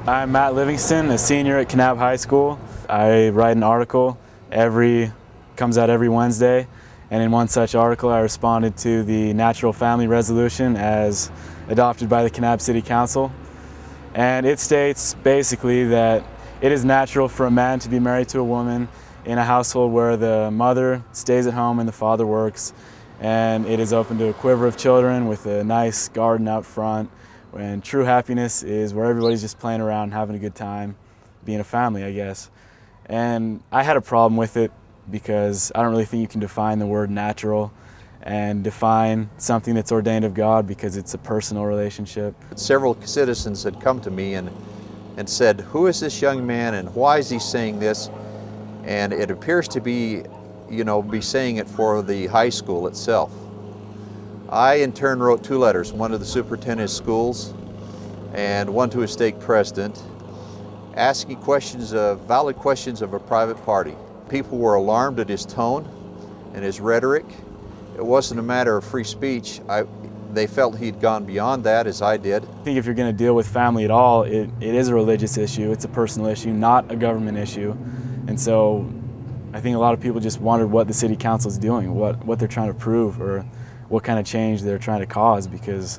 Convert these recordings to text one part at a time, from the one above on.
I'm Matt Livingston, a senior at Kanab High School. I write an article comes out every Wednesday, and in one such article I responded to the Natural Family Resolution as adopted by the Kanab City Council. And it states basically that it is natural for a man to be married to a woman in a household where the mother stays at home and the father works, and it is open to a quiver of children with a nice garden out front, and true happiness is where everybody's just playing around, having a good time, being a family, I guess. And I had a problem with it because I don't really think you can define the word natural and define something that's ordained of God, because it's a personal relationship. Several citizens had come to me and said, who is this young man and why is he saying this? And it appears to be, be saying it for the high school itself. I in turn wrote 2 letters, one to the superintendent of schools and one to his stake president, asking valid questions of a private party. People were alarmed at his tone and his rhetoric. It wasn't a matter of free speech. They felt he'd gone beyond that, as I did. I think if you're going to deal with family at all, it is a religious issue. It's a personal issue, not a government issue. And so I think a lot of people just wondered what the city council is doing, what they're trying to prove, or what kind of change they're trying to cause, because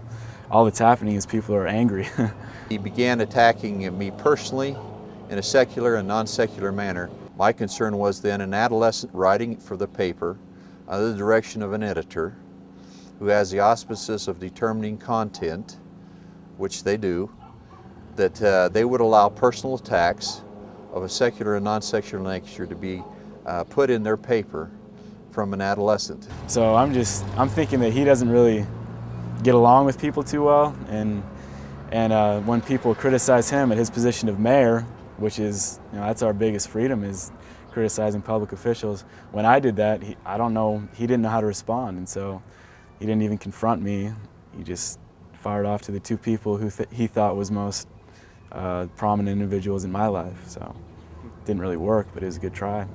all that's happening is people are angry. He began attacking me personally in a secular and non-secular manner. My concern was then an adolescent writing for the paper under the direction of an editor who has the auspices of determining content, which they do, that they would allow personal attacks of a secular and non-secular nature to be put in their paper from an adolescent. So I'm thinking that he doesn't really get along with people too well, and when people criticize him at his position of mayor, which is, that's our biggest freedom, is criticizing public officials. When I did that, he didn't know how to respond, and so he didn't even confront me. He just fired off to the 2 people who he thought was most prominent individuals in my life. So it didn't really work, but it was a good try.